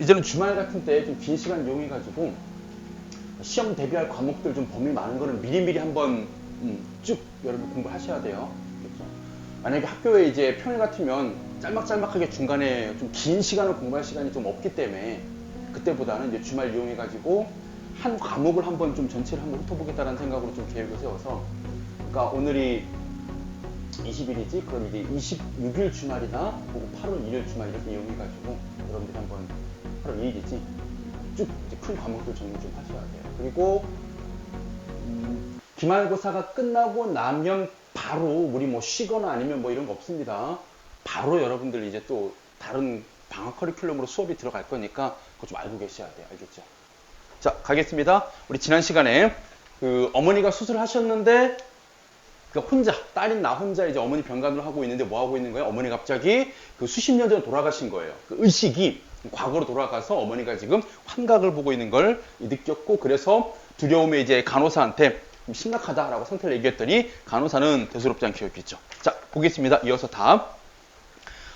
이제는 주말 같은 때 좀 긴 시간 이용해가지고 시험 대비할 과목들 좀 범위 많은 거는 미리미리 한번 쭉 여러분 공부하셔야 돼요. 그렇죠? 만약에 학교에 이제 평일 같으면 짤막짤막하게 중간에 좀 긴 시간을 공부할 시간이 좀 없기 때문에 그때보다는 이제 주말 이용해가지고 한 과목을 한번 좀 전체를 한번 훑어보겠다는 생각으로 좀 계획을 세워서, 그러니까 오늘이 20일이지? 그럼 이제 26일 주말이나 8월 1일 주말 이렇게 이용해가지고 여러분들이 한번 8월 2일이지? 쭉 큰 과목들 정리 좀 하셔야 돼요. 그리고 기말고사가 끝나고 나면 바로 우리 뭐 쉬거나 아니면 뭐 이런 거 없습니다. 바로 여러분들 이제 또 다른 방학 커리큘럼으로 수업이 들어갈 거니까 그거 좀 알고 계셔야 돼요. 알겠죠? 자, 가겠습니다. 우리 지난 시간에 그 어머니가 수술하셨는데 그 혼자, 딸인 나 혼자 이제 어머니 병간호를 하고 있는데 뭐 하고 있는 거예요? 어머니 갑자기 그 수십 년 전에 돌아가신 거예요. 그 의식이 과거로 돌아가서 어머니가 지금 환각을 보고 있는 걸 느꼈고, 그래서 두려움에 이제 간호사한테 심각하다라고 상태를 얘기했더니 간호사는 대수롭지 않게 여겼죠. 자, 보겠습니다. 이어서 다음.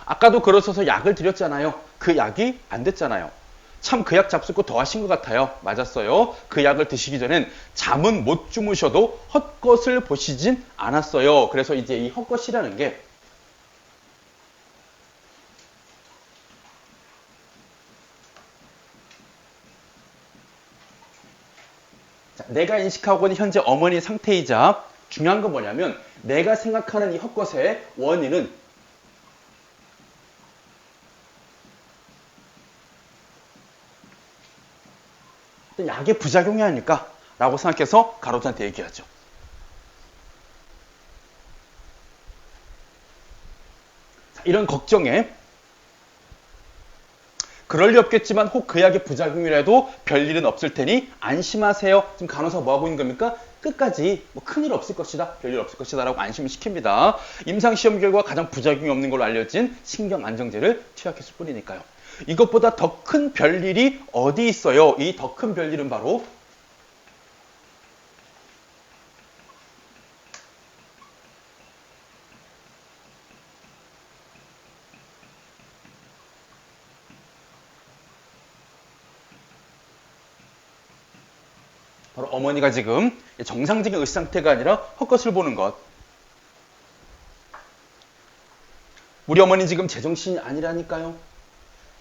아까도 그러셔서 약을 드렸잖아요. 그 약이 안 됐잖아요. 참 그 약 잡숫고 더 하신 것 같아요. 맞았어요. 그 약을 드시기 전엔 잠은 못 주무셔도 헛것을 보시진 않았어요. 그래서 이제 이 헛것이라는 게 자, 내가 인식하고 있는 현재 어머니 상태이자 중요한 건 뭐냐면 내가 생각하는 이 헛것의 원인은 약의 부작용이 아닐까 라고 생각해서 간호사한테 얘기하죠. 자, 이런 걱정에 그럴 리 없겠지만 혹 그 약의 부작용이라도 별일은 없을 테니 안심하세요. 지금 간호사 뭐 하고 있는 겁니까? 끝까지 뭐 큰일 없을 것이다, 별일 없을 것이다 라고 안심을 시킵니다. 임상시험 결과 가장 부작용이 없는 걸로 알려진 신경안정제를 투약했을 뿐이니까요. 이것보다 더 큰 별일이 어디 있어요? 이 더 큰 별일은 바로 어머니가 지금 정상적인 의식 상태가 아니라 헛것을 보는 것. 우리 어머니 지금 제정신이 아니라니까요.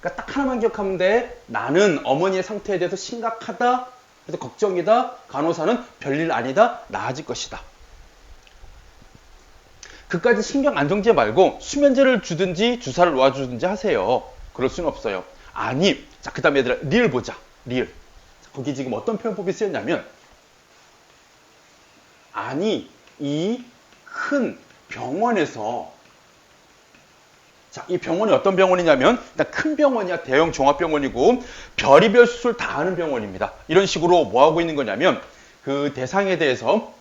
그러니까 딱 하나만 기억하면 돼. 나는 어머니의 상태에 대해서 심각하다. 그래서 걱정이다. 간호사는 별일 아니다. 나아질 것이다. 그까지 신경 안정제 말고 수면제를 주든지 주사를 놓아주든지 하세요. 그럴 수는 없어요. 아니, 자, 그 다음에 얘들아, 리을 보자. 리을. 거기 지금 어떤 표현법이 쓰였냐면, 아니, 이 큰 병원에서, 자, 이 병원이 어떤 병원이냐면, 일단 큰 병원이야. 대형 종합병원이고, 별의별 수술 다 하는 병원입니다. 이런 식으로 뭐 하고 있는 거냐면, 그 대상에 대해서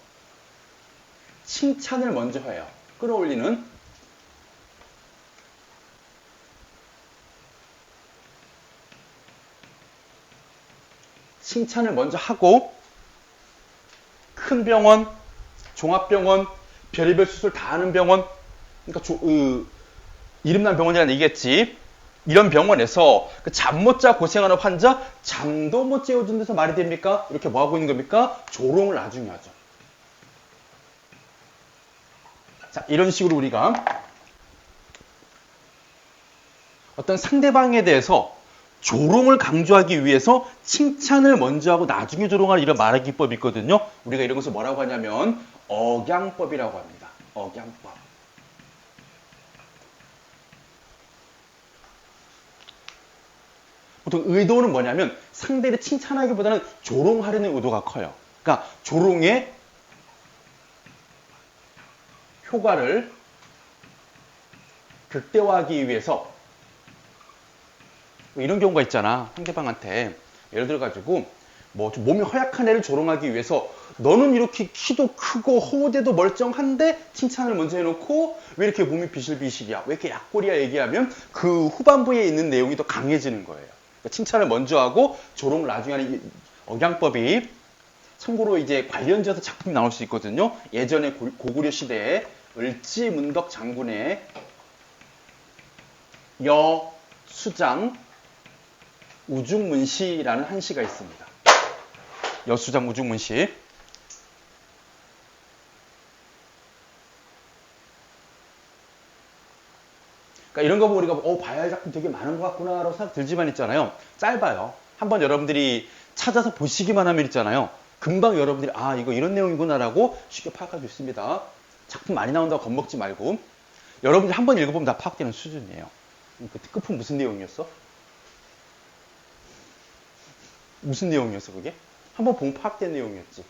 칭찬을 먼저 해요. 끌어올리는. 칭찬을 먼저 하고, 큰 병원, 종합병원, 별의별 수술 다 하는 병원, 그러니까 이름난 병원이라는 얘기겠지. 이런 병원에서 그 잠 못 자 고생하는 환자 잠도 못 재워준 데서 말이 됩니까? 이렇게 뭐 하고 있는 겁니까? 조롱을 나중에 하죠. 자, 이런 식으로 우리가 어떤 상대방에 대해서 조롱을 강조하기 위해서 칭찬을 먼저 하고 나중에 조롱할 이런 말하기 기법이 있거든요. 우리가 이런 것을 뭐라고 하냐면 억양법이라고 합니다. 억양법. 보통 의도는 뭐냐면 상대를 칭찬하기보다는 조롱하려는 의도가 커요. 그러니까 조롱의 효과를 극대화하기 위해서 뭐 이런 경우가 있잖아. 상대방한테 예를 들어가지고 뭐 좀 몸이 허약한 애를 조롱하기 위해서 너는 이렇게 키도 크고 호대도 멀쩡한데 칭찬을 먼저 해놓고 왜 이렇게 몸이 비실비실이야? 왜 이렇게 약골이야? 얘기하면 그 후반부에 있는 내용이 더 강해지는 거예요. 그러니까 칭찬을 먼저 하고 조롱을 나중에 하는 이 억양법이 참고로 이제 관련지어서 작품이 나올 수 있거든요. 예전에 고구려 시대에 을지문덕 장군의 여수장 우중문시라는 한시가 있습니다. 여수장 우중문시. 그러니까 이런 거 보고 우리가 봐야 할 작품 되게 많은 것 같구나 라고 생각 들지만 있잖아요. 짧아요. 한번 여러분들이 찾아서 보시기만 하면 있잖아요. 금방 여러분들이 이거 이런 내용이구나 라고 쉽게 파악할 수 있습니다. 작품 많이 나온다고 겁먹지 말고 여러분들이 한번 읽어보면 다 파악되는 수준이에요. 그 특급품 무슨 내용이었어? 무슨 내용이었어 그게? 한번 보면 파악된 내용이었지.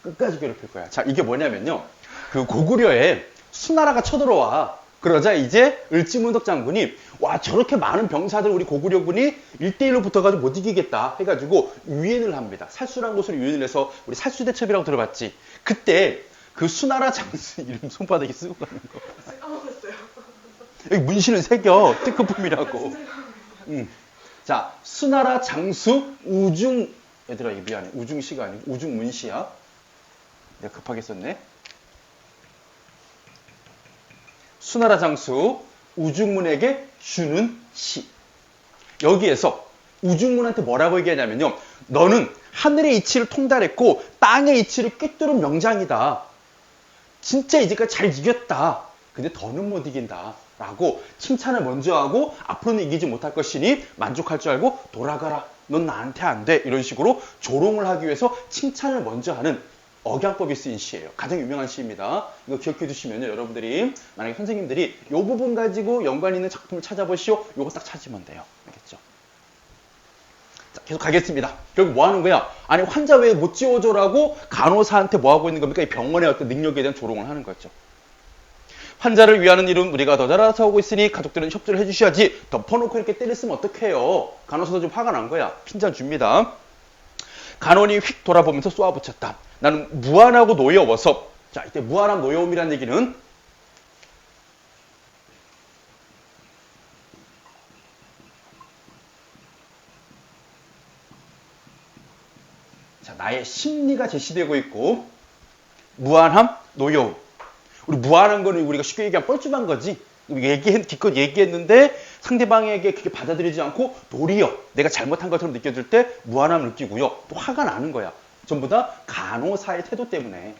끝까지 괴롭힐 거야. 자, 이게 뭐냐면요. 그 고구려에 수나라가 쳐들어와. 그러자 이제 을지문덕 장군이 저렇게 많은 병사들 우리 고구려군이 1대1로 붙어가지고 못 이기겠다 해가지고 유인을 합니다. 살수란 곳으로 유인을 해서 우리 살수대첩이라고 들어봤지. 그때 그 수나라 장수 이름 손바닥에 쓰고 가는 거. 까먹었어요. 여기 문신을 새겨. 특급품이라고. 자, 수나라 장수 얘들아 미안해. 우중시가 아니고 우중문시야. 내가 급하게 썼네. 수나라 장수 우중문에게 주는 시. 여기에서 우중문한테 뭐라고 얘기하냐면요. 너는 하늘의 이치를 통달했고 땅의 이치를 꿰뚫은 명장이다. 진짜 이제까지 잘 이겼다. 근데 더는 못 이긴다. 라고 칭찬을 먼저 하고 앞으로는 이기지 못할 것이니 만족할 줄 알고 돌아가라. 넌 나한테 안 돼. 이런 식으로 조롱을 하기 위해서 칭찬을 먼저 하는 억양법이 쓰인 시예요. 가장 유명한 시입니다. 이거 기억해 두시면요. 여러분들이 만약에 선생님들이 이 부분 가지고 연관 있는 작품을 찾아보시오. 이거 딱 찾으면 돼요. 알겠죠? 자, 계속 가겠습니다. 결국 뭐 하는 거야? 아니 환자 왜 못 지워줘라고 간호사한테 뭐 하고 있는 겁니까? 이 병원의 어떤 능력에 대한 조롱을 하는 거죠. 환자를 위하는 일은 우리가 더 잘해서 하고 있으니 가족들은 협조를 해주셔야지. 덮어놓고 이렇게 때렸으면 어떡해요. 간호사도 좀 화가 난 거야. 핀잔 줍니다. 간원이 휙 돌아보면서 쏘아붙였다. 나는 무안하고 노여워서. 자, 이때 무안함 노여움이라는 얘기는 자, 나의 심리가 제시되고 있고 무안함, 노여움. 우리 무안한 거는 우리가 쉽게 얘기하면 뻘쭘한 거지. 기껏 얘기했는데 상대방에게 그게 받아들이지 않고 도리어 내가 잘못한 것처럼 느껴질 때 무안함을 느끼고요. 또 화가 나는 거야. 전부 다 간호사의 태도 때문에.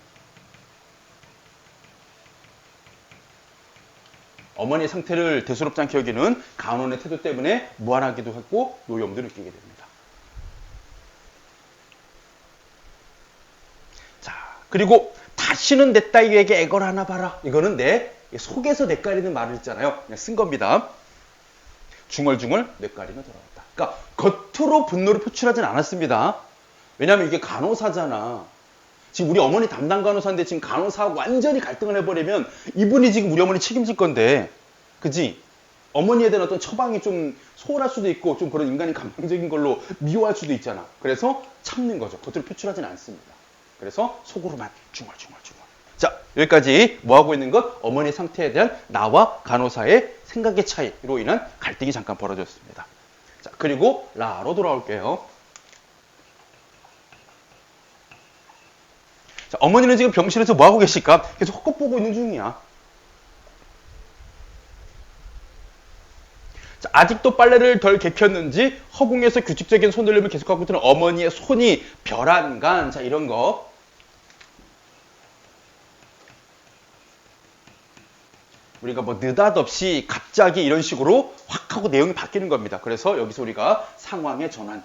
어머니의 상태를 대수롭지 않게 여기는 간호의 태도 때문에 무안하기도 했고 노여움도 느끼게 됩니다. 자, 그리고 다시는 내 딸에게 애걸 하나 봐라. 이거는 내 속에서 뇌까리는 말을 있잖아요. 그냥 쓴 겁니다. 중얼중얼 뇌까리가 돌아왔다. 그러니까 겉으로 분노를 표출하진 않았습니다. 왜냐하면 이게 간호사잖아. 지금 우리 어머니 담당 간호사인데 지금 간호사하고 완전히 갈등을 해버리면 이분이 지금 우리 어머니 책임질 건데. 그지? 어머니에 대한 어떤 처방이 좀 소홀할 수도 있고 좀 그런 인간이 감정적인 걸로 미워할 수도 있잖아. 그래서 참는 거죠. 겉으로 표출하진 않습니다. 그래서 속으로만 중얼중얼. 자, 여기까지 뭐하고 있는 것? 어머니 상태에 대한 나와 간호사의 생각의 차이로 인한 갈등이 잠깐 벌어졌습니다. 자, 그리고 라로 돌아올게요. 자, 어머니는 지금 병실에서 뭐하고 계실까? 계속 헛것 보고 있는 중이야. 자, 아직도 빨래를 덜 개켰는지 허공에서 규칙적인 손들림을 계속하고 있는 어머니의 손이 벼란간. 자, 이런 거. 우리가 뭐 느닷없이 갑자기 이런 식으로 확 하고 내용이 바뀌는 겁니다. 그래서 여기서 우리가 상황의 전환.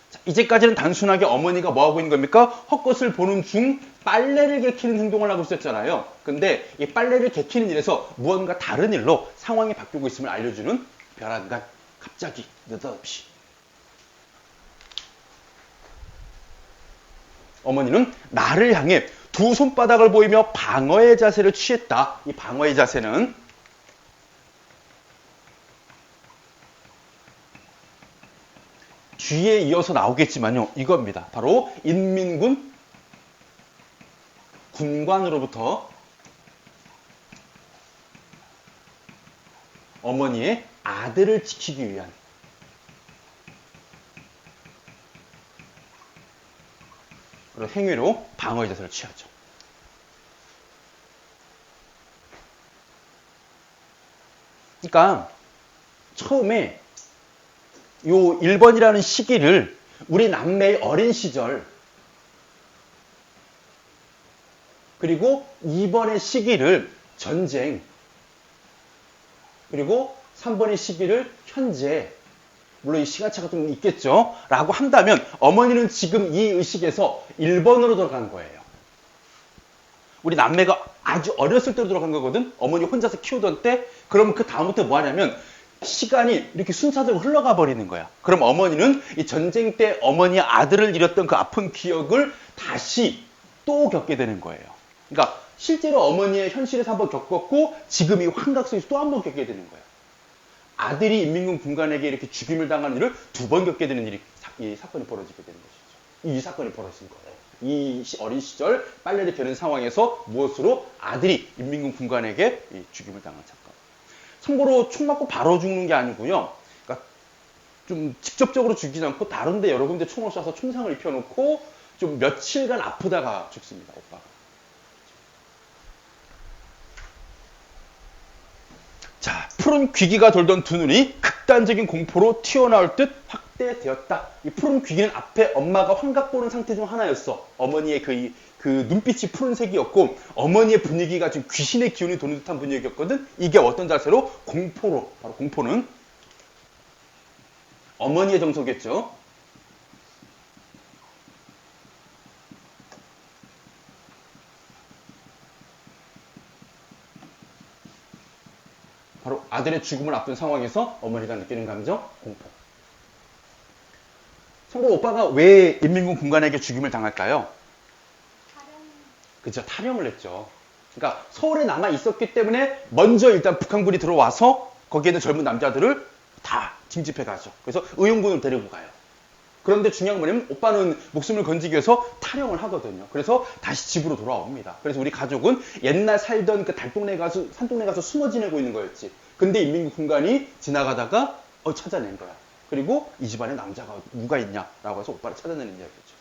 자, 이제까지는 단순하게 어머니가 뭐하고 있는 겁니까? 헛것을 보는 중 빨래를 개키는 행동을 하고 있었잖아요. 근데 이 빨래를 개키는 일에서 무언가 다른 일로 상황이 바뀌고 있음을 알려주는 벼란간. 갑자기 느닷없이. 어머니는 나를 향해 두 손바닥을 보이며 방어의 자세를 취했다. 이 방어의 자세는 뒤에 이어서 나오겠지만요. 이겁니다. 바로 인민군 군관으로부터 어머니의 아들을 지키기 위한 그런 행위로 방어의 자세를 취하죠. 그러니까 처음에 요 1번이라는 시기를 우리 남매의 어린 시절, 그리고 2번의 시기를 전쟁, 그리고 3번의 시기를 현재, 물론 이 시간차가 좀 있겠죠 라고 한다면 어머니는 지금 이 의식에서 1번으로 들어간 거예요. 우리 남매가 아주 어렸을 때로 들어간 거거든. 어머니 혼자서 키우던 때. 그럼 그 다음부터 뭐 하냐면 시간이 이렇게 순차적으로 흘러가 버리는 거야. 그럼 어머니는 이 전쟁 때 어머니의 아들을 잃었던 그 아픈 기억을 다시 또 겪게 되는 거예요. 그러니까 실제로 어머니의 현실에서 한번 겪었고 지금 이 환각 속에서 또 한 번 겪게 되는 거예요. 아들이 인민군 군관에게 이렇게 죽임을 당하는 일을 2번 겪게 되는 일이 이 사건이 벌어지게 되는 것이죠. 이 사건이 벌어진 거예요. 이 어린 시절 빨래를 겨는 상황에서 무엇으로 아들이 인민군 군관에게 죽임을 당한 사건. 참고로 총 맞고 바로 죽는 게 아니고요. 그러니까 좀 직접적으로 죽이지 않고 다른 데 여러 군데 총을 쏴서 총상을 입혀놓고 좀 며칠간 아프다가 죽습니다. 오빠가. 자, 푸른 귀기가 돌던 두 눈이 극단적인 공포로 튀어나올 듯 확대되었다. 이 푸른 귀기는 앞에 엄마가 환각 보는 상태 중 하나였어. 어머니의 그 눈빛이 푸른색이었고 어머니의 분위기가 지금 귀신의 기운이 도는 듯한 분위기였거든. 이게 어떤 자세로? 공포로. 바로 공포는 어머니의 정서겠죠. 바로 아들의 죽음을 앞둔 상황에서 어머니가 느끼는 감정, 공포. 참고로 오빠가 왜 인민군 군관에게 죽임을 당할까요? 그죠, 탈영을 했죠. 그러니까 서울에 남아 있었기 때문에 먼저 일단 북한군이 들어와서 거기에 있는 젊은 남자들을 다 징집해 가죠. 그래서 의용군을 데리고 가요. 그런데 중요한 건 뭐냐면 오빠는 목숨을 건지기 위해서 탈영을 하거든요. 그래서 다시 집으로 돌아옵니다. 그래서 우리 가족은 옛날 살던 그 달동네 가서 산동네 가서 숨어 지내고 있는 거였지. 근데 인민군 군관이 지나가다가 찾아낸 거야. 그리고 이 집안에 남자가 누가 있냐라고 해서 오빠를 찾아내는 이야기죠.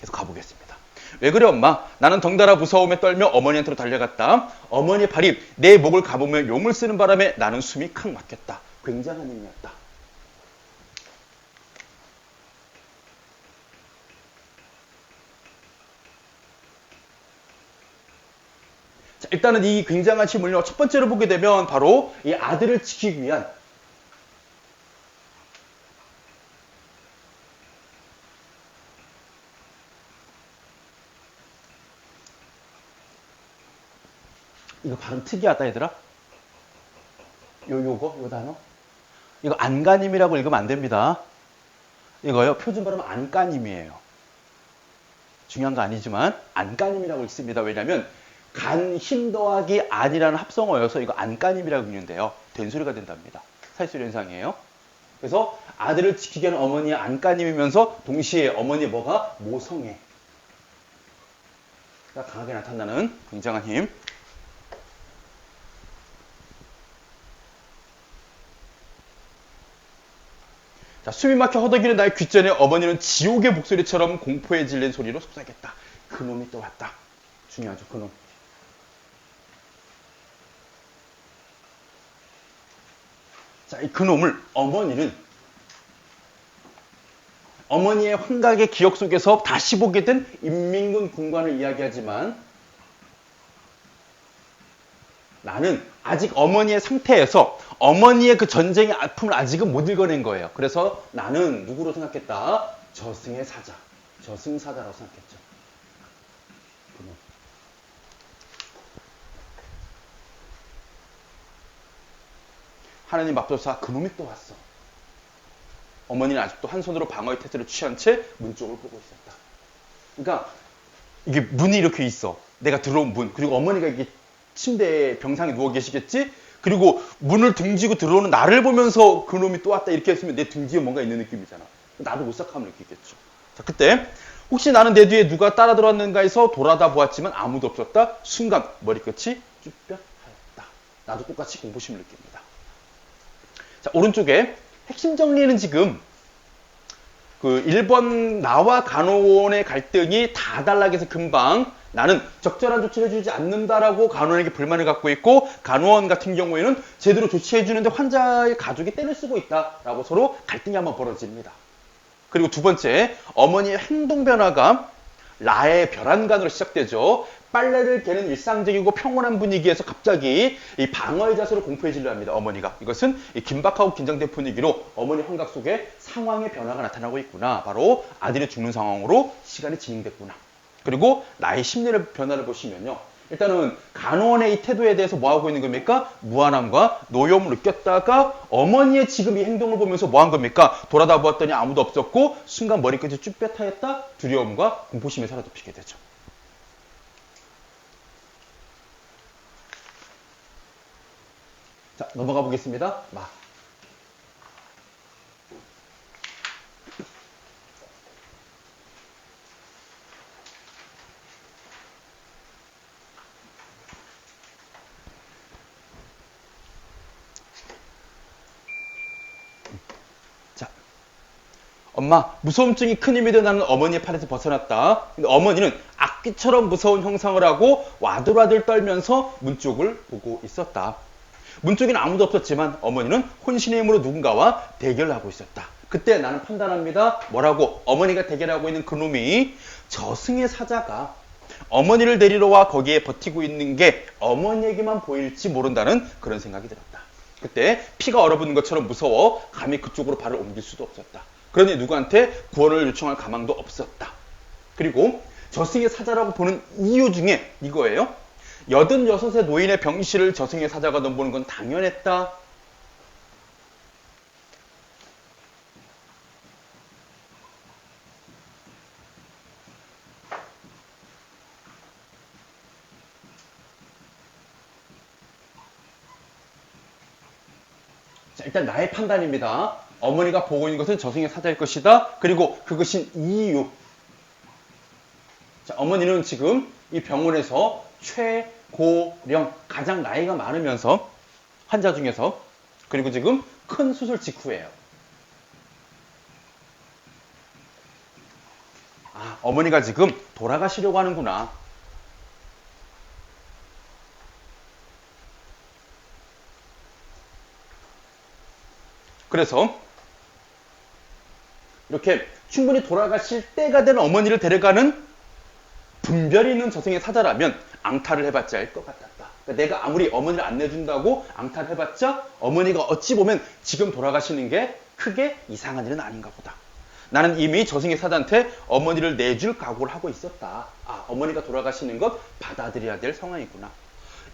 계속 가보겠습니다. 왜 그래 엄마? 나는 덩달아 무서움에 떨며 어머니한테로 달려갔다. 어머니의 발이 내 목을 가보며 용을 쓰는 바람에 나는 숨이 칵 막혔다. 굉장한 힘이었다. 자, 일단은 이 굉장한 힘을요, 첫 번째로 보게 되면 바로 이 아들을 지키기 위한 이거 발음 특이하다 얘들아. 요거 단어. 이거 안간힘이라고 읽으면 안 됩니다. 이거요 표준 발음 안간힘이에요. 중요한 거 아니지만 안간힘이라고 읽습니다. 왜냐하면 간힘 더하기 안이라는 합성어여서 이거 안간힘이라고 읽는데요. 된소리가 된답니다. 사실소리 현상이에요. 그래서 아들을 지키기 위한 어머니의 안간힘이면서 동시에 어머니의 뭐가? 모성애. 강하게 나타나는 굉장한 힘. 자, 숨이 막혀 허덕이는 나의 귓전에 어머니는 지옥의 목소리처럼 공포에 질린 소리로 속삭였다. 그놈이 또 왔다. 중요하죠, 그놈. 자, 이 그놈을 어머니는 어머니의 환각의 기억 속에서 다시 보게 된 인민군 군관을 이야기하지만 나는 아직 어머니의 상태에서 어머니의 그 전쟁의 아픔을 아직은 못 읽어낸 거예요. 그래서 나는 누구로 생각했다? 저승의 사자. 저승사자라고 생각했죠. 하나님 맙소사 그놈이 또 왔어. 어머니는 아직도 한 손으로 방어의 태세를 취한 채 문 쪽을 보고 있었다. 그러니까 이게 문이 이렇게 있어. 내가 들어온 문. 그리고 어머니가 이게 침대에 병상에 누워 계시겠지? 그리고 문을 등지고 들어오는 나를 보면서 그놈이 또 왔다 이렇게 했으면 내 등 뒤에 뭔가 있는 느낌이잖아. 나도 오싹함을 느끼겠죠. 자, 그때 혹시 나는 내 뒤에 누가 따라 들어왔는가 해서 돌아다 보았지만 아무도 없었다. 순간 머리끝이 쭈뼛하였다. 나도 똑같이 공포심을 느낍니다. 자, 오른쪽에 핵심 정리는 지금 그 1번 나와 간호원의 갈등이 다 달라해서 금방 나는 적절한 조치를 해주지 않는다라고 간호원에게 불만을 갖고 있고, 간호원 같은 경우에는 제대로 조치해주는데 환자의 가족이 떼를 쓰고 있다라고 서로 갈등이 한번 벌어집니다. 그리고 두 번째, 어머니의 행동 변화가 라의 별안간으로 시작되죠. 빨래를 개는 일상적이고 평온한 분위기에서 갑자기 이 방어의 자세로 공포에 질려 합니다. 어머니가. 이것은 이 긴박하고 긴장된 분위기로 어머니 환각 속에 상황의 변화가 나타나고 있구나. 바로 아들이 죽는 상황으로 시간이 진행됐구나. 그리고 나의 심리의 변화를 보시면요. 일단은 간호원의 이 태도에 대해서 뭐 하고 있는 겁니까? 무안함과 노여움을 느꼈다가 어머니의 지금 이 행동을 보면서 뭐 한 겁니까? 돌아다 보았더니 아무도 없었고 순간 머리끝이 쭈뼛하였다. 두려움과 공포심이 사라져피게 되죠. 자, 넘어가 보겠습니다. 자, 엄마, 무서움증이 큰 힘이 되어 나는 어머니의 팔에서 벗어났다. 근데 어머니는 악귀처럼 무서운 형상을 하고 와들와들 떨면서 문 쪽을 보고 있었다. 문 쪽에는 아무도 없었지만 어머니는 혼신의 힘으로 누군가와 대결을 하고 있었다. 그때 나는 판단합니다. 뭐라고? 어머니가 대결하고 있는 그놈이 저승의 사자가 어머니를 데리러 와 거기에 버티고 있는 게 어머니에게만 보일지 모른다는 그런 생각이 들었다. 그때 피가 얼어붙는 것처럼 무서워 감히 그쪽으로 발을 옮길 수도 없었다. 그러니 누구한테 구원을 요청할 가망도 없었다. 그리고 저승의 사자라고 보는 이유 중에 이거예요. 86의 노인의 병실을 저승의 사자가 넘보는 건 당연했다. 자, 일단 나의 판단입니다. 어머니가 보고 있는 것은 저승의 사자일 것이다. 그리고 그것인 이유. 자, 어머니는 지금 이 병원에서 최고령, 가장 나이가 많으면서 환자 중에서, 그리고 지금 큰 수술 직후예요. 아, 어머니가 지금 돌아가시려고 하는구나. 그래서 이렇게 충분히 돌아가실 때가 된 어머니를 데려가는 분별이 있는 저승의 사자라면 앙탈을 해봤자 알 것 같았다. 그러니까 내가 아무리 어머니를 안 내준다고 앙탈을 해봤자 어머니가 어찌 보면 지금 돌아가시는 게 크게 이상한 일은 아닌가 보다. 나는 이미 저승의 사자한테 어머니를 내줄 각오를 하고 있었다. 아, 어머니가 돌아가시는 것 받아들여야 될 상황이구나.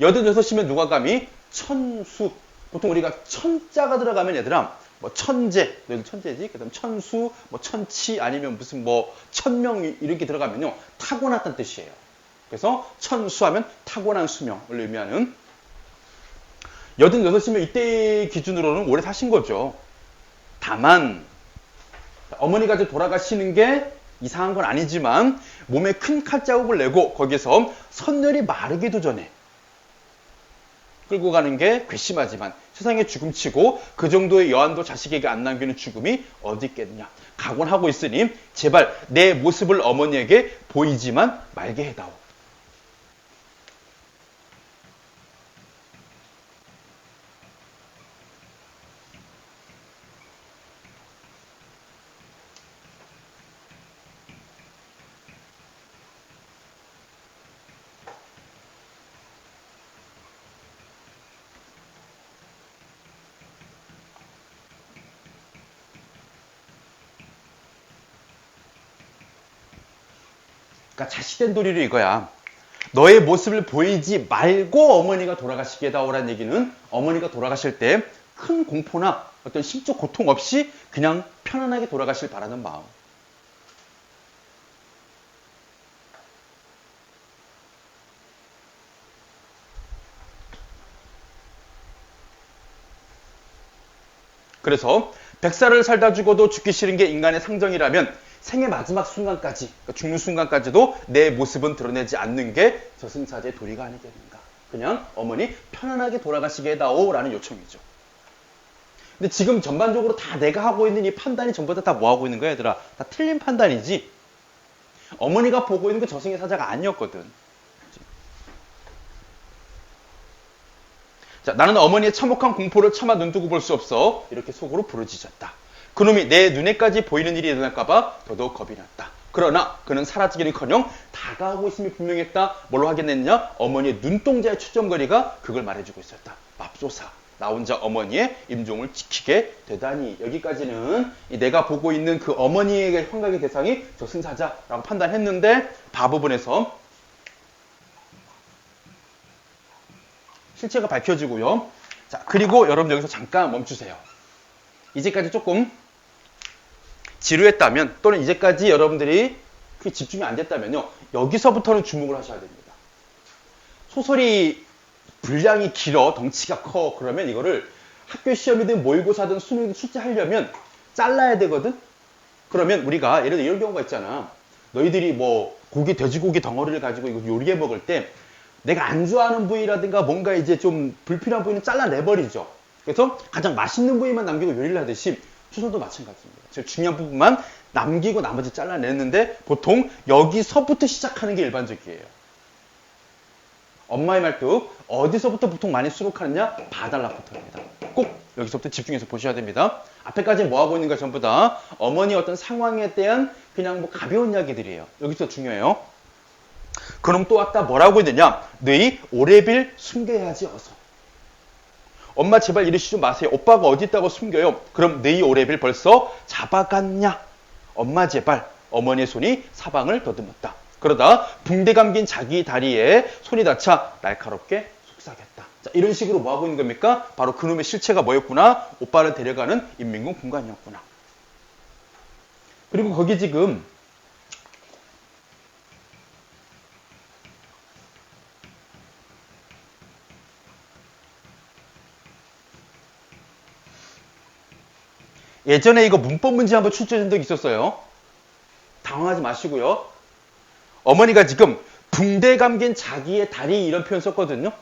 86이면 누가 감히 천수, 보통 우리가 천자가 들어가면 얘들아 뭐 천재, 너희들 천재지? 그 다음 천수, 뭐 천치, 아니면 무슨 뭐 천명 이렇게 들어가면요 타고났다는 뜻이에요. 그래서 천수하면 타고난 수명을 의미하는. 86이면 이때 기준으로는 오래 사신 거죠. 다만 어머니가 이제 돌아가시는 게 이상한 건 아니지만 몸에 큰 칼자국을 내고 거기서 선열이 마르기도 전에 끌고 가는 게 괘씸하지만 세상에 죽음치고 그 정도의 여한도 자식에게 안 남기는 죽음이 어디 있겠느냐. 각오하고 있으니 제발 내 모습을 어머니에게 보이지만 말게 해다오. 그러니까 자식된 도리로 이거야. 너의 모습을 보이지 말고 어머니가 돌아가시게 해다오라는 얘기는 어머니가 돌아가실 때 큰 공포나 어떤 심적 고통 없이 그냥 편안하게 돌아가실 바라는 마음. 그래서 100살을 살다 죽어도 죽기 싫은 게 인간의 상정이라면 생의 마지막 순간까지, 그러니까 죽는 순간까지도 내 모습은 드러내지 않는 게 저승사자의 도리가 아니겠는가. 그냥 어머니 편안하게 돌아가시게 해다오라는 요청이죠. 근데 지금 전반적으로 다 내가 하고 있는 이 판단이 전부 다 뭐 하고 있는 거야, 얘들아? 다 틀린 판단이지. 어머니가 보고 있는 그 저승의 사자가 아니었거든. 자, 나는 어머니의 참혹한 공포를 차마 눈두고 볼 수 없어. 이렇게 속으로 부르짖었다. 그놈이 내 눈에까지 보이는 일이 일어날까봐 더더욱 겁이 났다. 그러나 그는 사라지기는커녕 다가오고 있음이 분명했다. 뭘로 확인했냐? 어머니의 눈동자의 초점거리가 그걸 말해주고 있었다. 맙소사. 나 혼자 어머니의 임종을 지키게 되다니. 여기까지는 내가 보고 있는 그 어머니의 환각의 대상이 저 승사자라고 판단했는데 바부분에서 실체가 밝혀지고요. 자, 그리고 여러분 여기서 잠깐 멈추세요. 이제까지 조금 지루했다면 또는 이제까지 여러분들이 그게 집중이 안 됐다면요. 여기서부터는 주목을 하셔야 됩니다. 소설이 분량이 길어, 덩치가 커. 그러면 이거를 학교 시험이든 모의고사든 수능이든 출제하려면 잘라야 되거든? 그러면 우리가 예를 들어 이런 경우가 있잖아. 너희들이 뭐 돼지고기 덩어리를 가지고 이거 요리해 먹을 때 내가 안 좋아하는 부위라든가 뭔가 이제 좀 불필요한 부위는 잘라내버리죠. 그래서 가장 맛있는 부위만 남기고 요리를 하듯이 추선도 마찬가지입니다. 제일 중요한 부분만 남기고 나머지 잘라내는데 보통 여기서부터 시작하는 게 일반적이에요. 엄마의 말뚝 어디서부터 보통 많이 수록하느냐? 봐달라부터입니다. 꼭 여기서부터 집중해서 보셔야 됩니다. 앞에까지 뭐하고 있는가 전부 다 어머니의 어떤 상황에 대한 그냥 뭐 가벼운 이야기들이에요. 여기서 중요해요. 그럼 또 아까 뭐라고 했느냐? 너희 오래빌 숨겨야지 어서. 엄마 제발 이러시지 마세요. 오빠가 어디 있다고 숨겨요. 그럼 너희 오래빌 벌써 잡아갔냐? 엄마 제발. 어머니의 손이 사방을 더듬었다. 그러다 붕대 감긴 자기 다리에 손이 닿자 날카롭게 속삭였다. 자, 이런 식으로 뭐하고 있는 겁니까? 바로 그놈의 실체가 뭐였구나? 오빠를 데려가는 인민군 군관이었구나. 그리고 거기 지금 예전에 이거 문법 문제 한번 출제된 적이 있었어요. 당황하지 마시고요. 어머니가 지금 붕대 감긴 자기의 다리 이런 표현 썼거든요.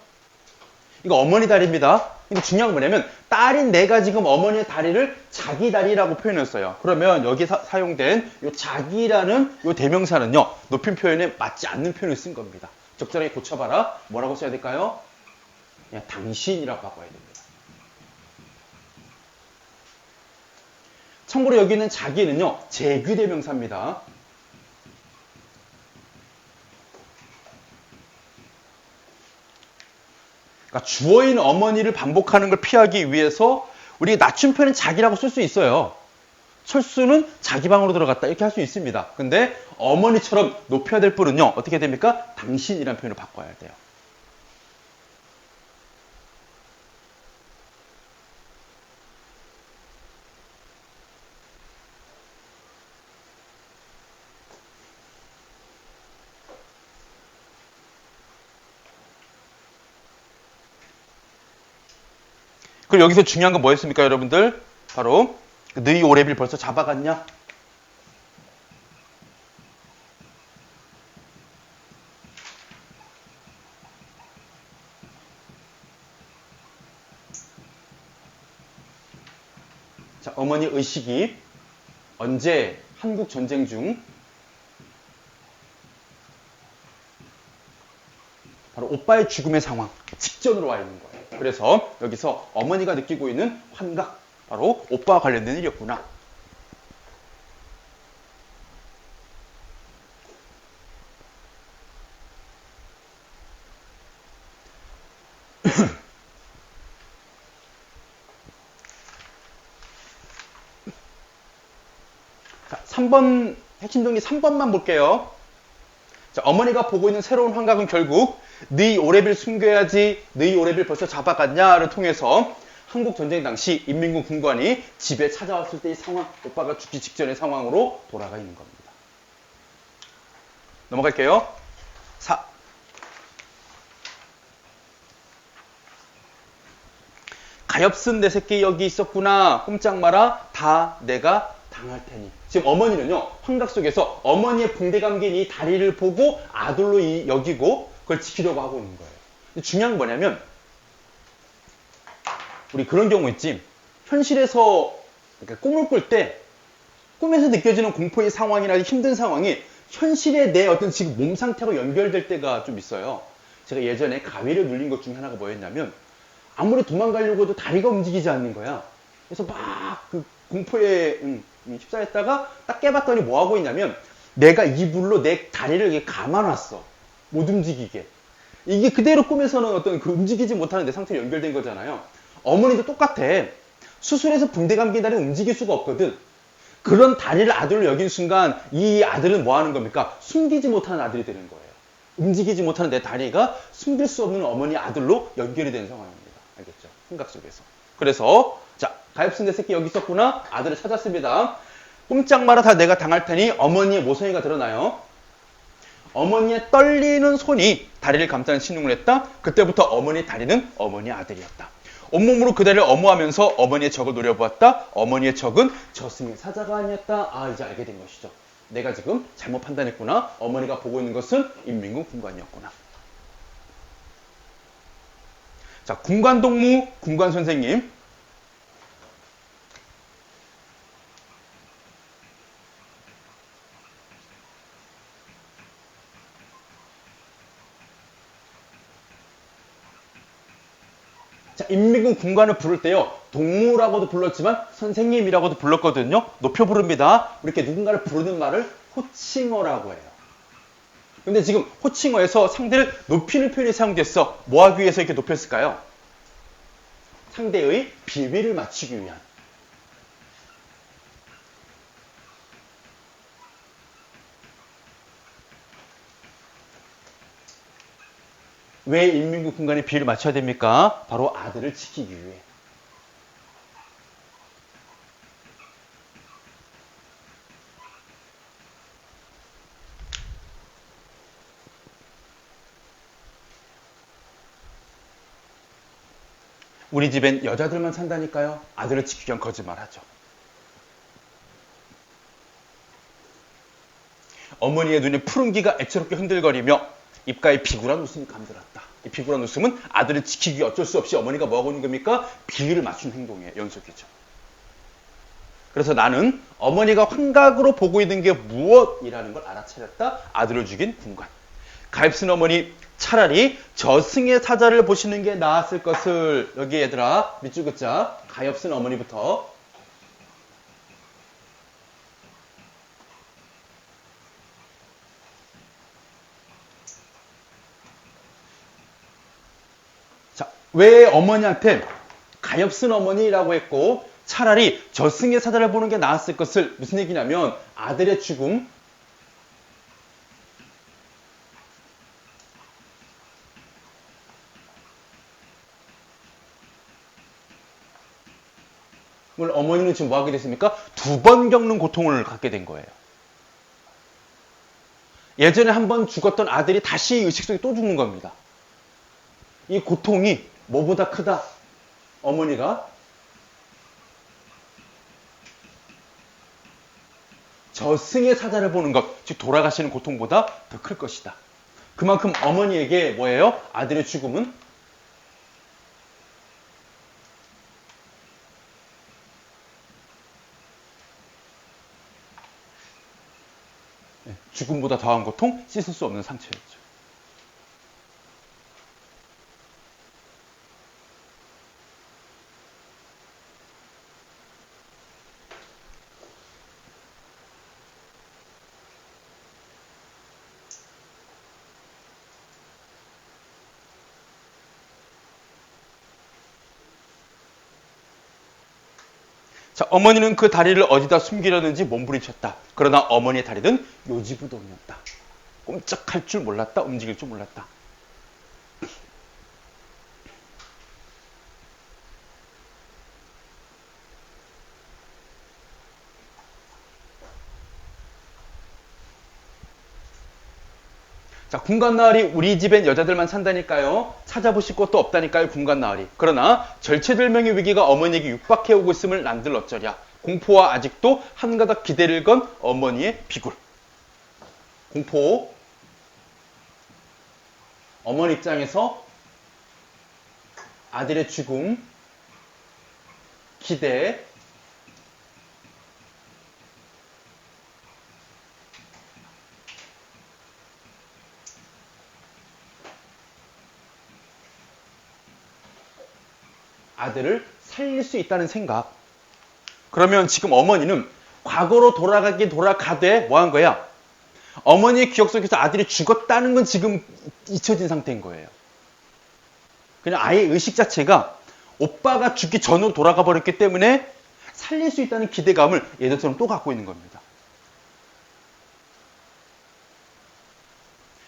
이거 어머니 다리입니다. 근데 중요한 건 뭐냐면 딸인 내가 지금 어머니의 다리를 자기 다리라고 표현했어요. 그러면 여기에 사용된 이 자기라는 이 대명사는요. 높임 표현에 맞지 않는 표현을 쓴 겁니다. 적절하게 고쳐봐라. 뭐라고 써야 될까요? 그냥 당신이라고 바꿔야 됩니다. 참고로 여기 있는 자기는요. 재규대명사입니다. 그러니까 주어인 어머니를 반복하는 걸 피하기 위해서 우리 낮춤표는 자기라고 쓸 수 있어요. 철수는 자기 방으로 들어갔다 이렇게 할 수 있습니다. 근데 어머니처럼 높여야 될 분은요. 어떻게 됩니까? 당신이라는 표현을 바꿔야 돼요. 그리고 여기서 중요한 건 뭐였습니까, 여러분들? 바로 너희 오래빌 벌써 잡아갔냐? 자, 어머니 의식이 언제 한국 전쟁 중 바로 오빠의 죽음의 상황 직전으로 와 있는 거예요. 그래서 여기서 어머니가 느끼고 있는 환각, 바로 오빠와 관련된 일이었구나. 자, 3번 핵심 정리 3번만 볼게요. 자, 어머니가 보고 있는 새로운 환각은 결국 너희 오래빌 숨겨야지, 너희 오래빌 벌써 잡아갔냐를 통해서 한국 전쟁 당시 인민군 군관이 집에 찾아왔을 때의 상황, 오빠가 죽기 직전의 상황으로 돌아가 있는 겁니다. 넘어갈게요. 4. 가엾은 내 새끼 여기 있었구나. 꼼짝 마라. 다 내가 당할 테니. 지금 어머니는요. 환각 속에서 어머니의 붕대 감긴 이 다리를 보고 아들로 여기고 그걸 지키려고 하고 있는 거예요. 근데 중요한 건 뭐냐면 우리 그런 경우 있지. 현실에서 그러니까 꿈을 꿀 때 꿈에서 느껴지는 공포의 상황이나 힘든 상황이 현실의 내 어떤 지금 몸 상태로 연결될 때가 좀 있어요. 제가 예전에 가위를 눌린 것 중에 하나가 뭐였냐면 아무리 도망가려고 해도 다리가 움직이지 않는 거야. 그래서 막 그 공포에 휩싸였다가 딱 깨봤더니 뭐 하고 있냐면 내가 이불로 내 다리를 이렇게 감아놨어. 못 움직이게. 이게 그대로 꿈에서는 어떤 그 움직이지 못하는 내 상태로 연결된 거잖아요. 어머니도 똑같아. 수술해서 붕대 감긴 다리는 움직일 수가 없거든. 그런 다리를 아들로 여긴 순간 이 아들은 뭐 하는 겁니까? 숨기지 못하는 아들이 되는 거예요. 움직이지 못하는 내 다리가 숨길 수 없는 어머니 아들로 연결이 된 상황입니다. 알겠죠? 생각 속에서. 그래서 자, 가엾은 내 새끼 여기 있었구나. 아들을 찾았습니다. 꼼짝 말아 다 내가 당할 테니 어머니의 모성애가 드러나요. 어머니의 떨리는 손이 다리를 감싸는 신용을 했다. 그때부터 어머니의 다리는 어머니의 아들이었다. 온몸으로 그 다리를 엄호하면서 어머니의 적을 노려보았다. 어머니의 적은 저승의 사자가 아니었다. 아, 이제 알게 된 것이죠. 내가 지금 잘못 판단했구나. 어머니가 보고 있는 것은 인민군 군관이었구나. 자, 군관동무, 군관선생님. 자, 인민군 군관을 부를 때요. 동무라고도 불렀지만 선생님이라고도 불렀거든요. 높여 부릅니다. 이렇게 누군가를 부르는 말을 호칭어라고 해요. 근데 지금 호칭어에서 상대를 높이는 표현이 사용됐어. 뭐 하기 위해서 이렇게 높였을까요? 상대의 비위를 맞추기 위한. 왜 인민군 군관의 비위를 맞춰야 됩니까? 바로 아들을 지키기 위해. 우리 집엔 여자들만 산다니까요. 아들을 지키기 위한 거짓말하죠. 어머니의 눈에 푸른기가 애처롭게 흔들거리며 입가에 비굴한 웃음이 감돌았다. 이 비굴한 웃음은 아들을 지키기 위해 어쩔 수 없이 어머니가 뭐하고 있는 겁니까? 비위를 맞춘 행동의 연속이죠. 그래서 나는 어머니가 환각으로 보고 있는 게 무엇이라는 걸 알아차렸다. 아들을 죽인 군관. 가엾은 어머니, 차라리 저승의 사자를 보시는 게 나았을 것을. 여기 얘들아 밑줄 긋자. 가엾은 어머니부터. 자, 왜 어머니한테 가엾은 어머니라고 했고 차라리 저승의 사자를 보는 게 나았을 것을. 무슨 얘기냐면 아들의 죽음, 어머니는 지금 뭐 하게 됐습니까? 두 번 겪는 고통을 갖게 된 거예요. 예전에 한 번 죽었던 아들이 다시 의식 속에 또 죽는 겁니다. 이 고통이 뭐보다 크다? 어머니가 저승의 사자를 보는 것, 즉 돌아가시는 고통보다 더 클 것이다. 그만큼 어머니에게 뭐예요? 아들의 죽음은 죽음보다 더한 고통, 씻을 수 없는 상처였죠. 자, 어머니는 그 다리를 어디다 숨기려는지 몸부림쳤다. 그러나 어머니의 다리는 요지부동이었다. 꼼짝할 줄 몰랐다. 움직일 줄 몰랐다. 자, 군관나으리 우리 집엔 여자들만 산다니까요. 찾아보실 곳도 없다니까요. 군관나으리. 그러나 절체절명의 위기가 어머니에게 육박해오고 있음을 난들 어쩌랴. 공포와 아직도 한가닥 기대를 건 어머니의 비굴. 공포. 어머니 입장에서 아들의 죽음, 기대, 아들을 살릴 수 있다는 생각. 그러면 지금 어머니는 과거로 돌아가되 뭐 한 거야? 어머니의 기억 속에서 아들이 죽었다는 건 지금 잊혀진 상태인 거예요. 그냥 아예 의식 자체가 오빠가 죽기 전으로 돌아가 버렸기 때문에 살릴 수 있다는 기대감을 예전처럼 또 갖고 있는 겁니다.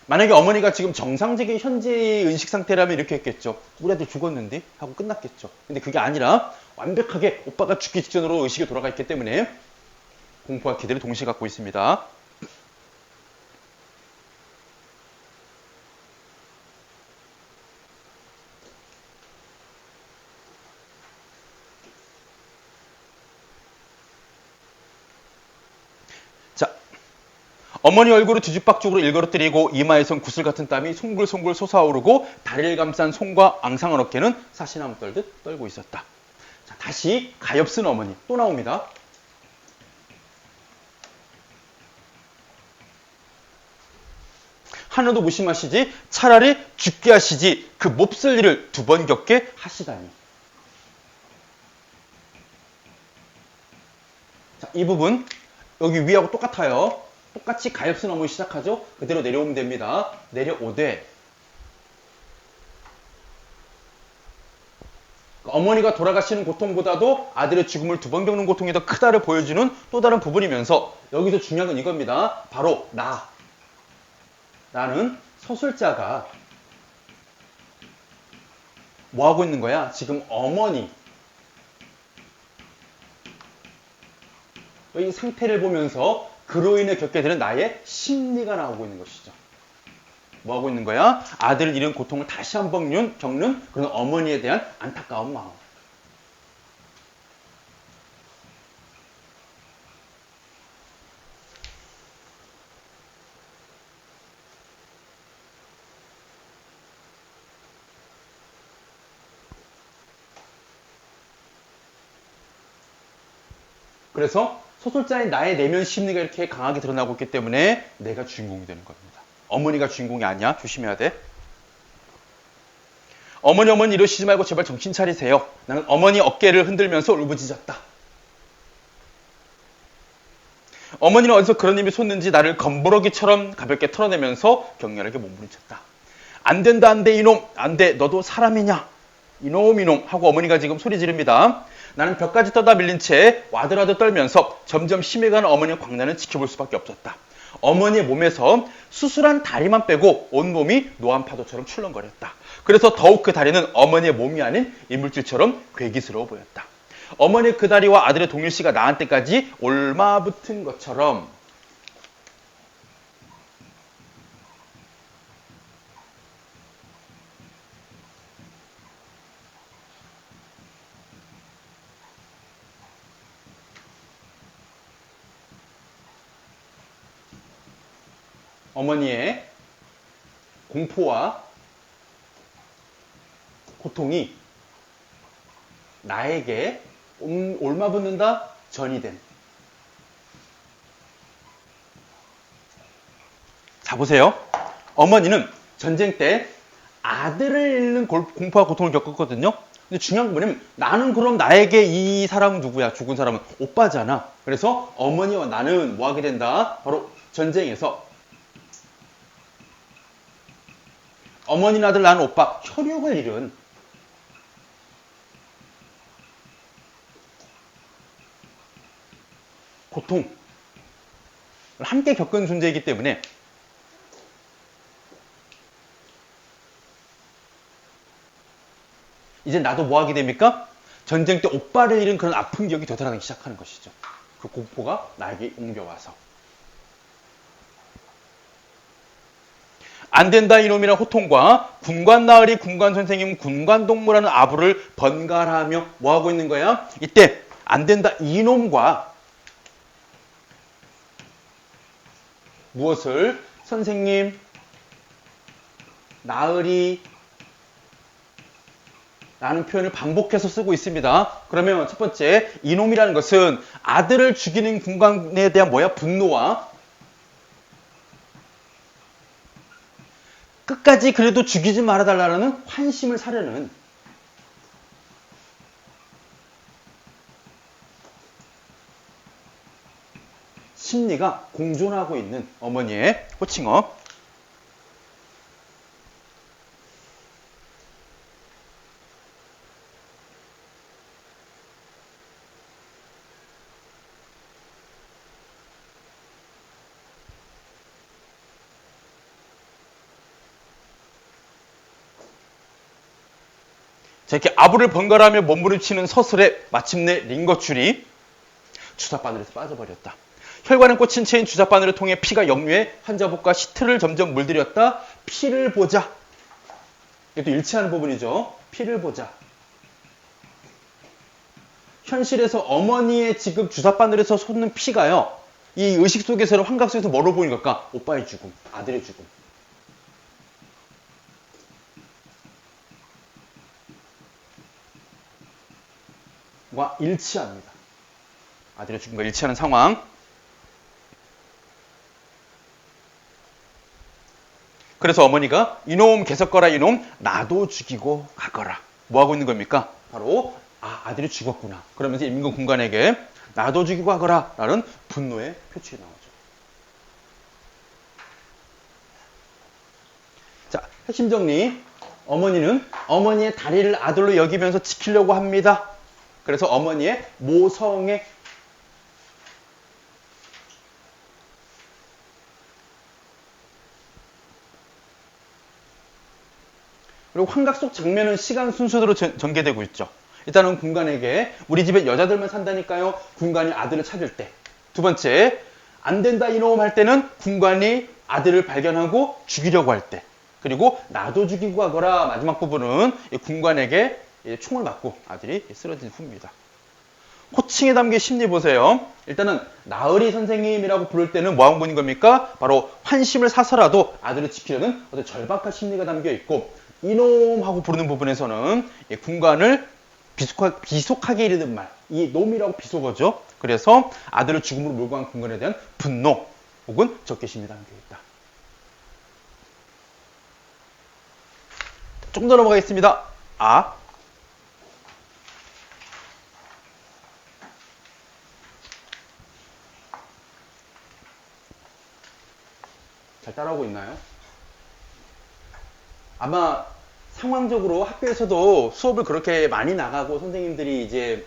만약에 어머니가 지금 정상적인 현재의 의식 상태라면 이렇게 했겠죠. 우리 아들 죽었는데? 하고 끝났겠죠. 근데 그게 아니라 완벽하게 오빠가 죽기 직전으로 의식이 돌아가 있기 때문에 공포와 기대를 동시에 갖고 있습니다. 자, 어머니 얼굴을 뒤죽박죽으로 일그러뜨리고 이마에선 구슬 같은 땀이 송글송글 솟아오르고 다리를 감싼 손과 앙상한 어깨는 사시나무 떨듯 떨고 있었다. 자, 다시 가엾은 어머니 또 나옵니다. 하나도 무심하시지 차라리 죽게 하시지 그 몹쓸 일을 두 번 겪게 하시다니. 자, 이 부분 여기 위하고 똑같아요. 똑같이 가엾은 어머니 시작하죠. 그대로 내려오면 됩니다. 내려오되 어머니가 돌아가시는 고통보다도 아들의 죽음을 두 번 겪는 고통이 더 크다를 보여주는 또 다른 부분이면서 여기서 중요한 건 이겁니다. 바로 나는 서술자가 뭐 하고 있는 거야? 지금 어머니 이 상태를 보면서 그로 인해 겪게 되는 나의 심리가 나오고 있는 것이죠. 뭐 하고 있는 거야? 아들을 잃은 고통을 다시 한번 겪는 그런 어머니에 대한 안타까운 마음. 그래서 소설자인 나의 내면 심리가 이렇게 강하게 드러나고 있기 때문에 내가 주인공이 되는 겁니다. 어머니가 주인공이 아니야. 조심해야 돼. 어머니 이러시지 말고 제발 정신 차리세요. 나는 어머니 어깨를 흔들면서 울부짖었다. 어머니는 어디서 그런 힘이 솟는지 나를 검부러기처럼 가볍게 털어내면서 격렬하게 몸부림쳤다. 안 된다, 안 돼, 이놈. 안 돼, 너도 사람이냐. 이놈 하고 어머니가 지금 소리 지릅니다. 나는 벽까지 떠다 밀린 채 와들와들 떨면서 점점 심해가는 어머니의 광란을 지켜볼 수밖에 없었다. 어머니의 몸에서 수술한 다리만 빼고 온몸이 노안 파도처럼 출렁거렸다. 그래서 더욱 그 다리는 어머니의 몸이 아닌 이물질처럼 괴기스러워 보였다. 어머니 그 다리와 아들의 동일씨가 나한테까지 올마붙은 것처럼 어머니의 공포와 고통이 나에게 올마붙는다 전이 된. 자, 보세요. 어머니는 전쟁 때 아들을 잃는 공포와 고통을 겪었거든요. 근데 중요한 건 뭐냐면 나는 그럼 나에게 이 사람은 누구야? 죽은 사람은 오빠잖아. 그래서 어머니와 나는 뭐 하게 된다? 바로 전쟁에서 어머니나 아들 나는 오빠 혈육을 잃은 고통을 함께 겪은 존재이기 때문에 이제 나도 뭐 하게 됩니까? 전쟁 때 오빠를 잃은 그런 아픈 기억이 되살아나기 시작하는 것이죠. 그 공포가 나에게 옮겨와서 안 된다 이놈이란 호통과 군관 나으리 군관 선생님 군관 동무라는 아부를 번갈아하며 뭐 하고 있는 거야? 이때 안 된다 이놈과 무엇을? 선생님, 나으리 라는 표현을 반복해서 쓰고 있습니다. 그러면 첫 번째 이놈이라는 것은 아들을 죽이는 군관에 대한 뭐야? 분노와 끝까지 그래도 죽이지 말아달라는 환심을 사려는 심리가 공존하고 있는 어머니의 호칭어. 자, 이렇게 아부를 번갈아가며 몸부림치는 서슬에 마침내 링거줄이 주사바늘에서 빠져버렸다. 혈관은 꽂힌 채인 주사바늘을 통해 피가 역류해 환자복과 시트를 점점 물들였다. 피를 보자. 이것도 일치하는 부분이죠. 피를 보자. 현실에서 어머니의 지금 주사바늘에서 솟는 피가요. 이 의식 속에서는 환각 속에서 뭐로 보이는 걸까? 오빠의 죽음, 아들의 죽음. 와 일치합니다. 아들의 죽음과 일치하는 상황. 그래서 어머니가 이놈 개석거라 이놈 나도 죽이고 가거라. 뭐 하고 있는 겁니까? 바로 아들이 죽었구나. 그러면서 임금 군관에게 나도 죽이고 가거라 라는 분노의 표출이 나오죠. 자, 핵심 정리. 어머니는 어머니의 다리를 아들로 여기면서 지키려고 합니다. 그래서 어머니의 모성애 그리고 환각 속 장면은 시간 순서대로 전개되고 있죠. 일단은 군관에게 우리 집에 여자들만 산다니까요. 군관이 아들을 찾을 때. 두 번째, 안 된다 이놈 할 때는 군관이 아들을 발견하고 죽이려고 할 때. 그리고 나도 죽이고 가거라. 마지막 부분은 군관에게 총을 맞고 아들이 쓰러진 후입니다. 호칭에 담긴 심리 보세요. 일단은 나으리 선생님이라고 부를 때는 뭐 하고 보는 겁니까? 바로 환심을 사서라도 아들을 지키려는 어떤 절박한 심리가 담겨 있고 이놈 하고 부르는 부분에서는 군관을 비속하게 이르는 말, 이 놈이라고 비속어죠. 그래서 아들을 죽음으로 몰고 간 군관에 대한 분노 혹은 적개심이 담겨 있다. 조금 더 넘어가겠습니다. 잘 따라오고 있나요? 아마 상황적으로 학교에서도 수업을 그렇게 많이 나가고 선생님들이 이제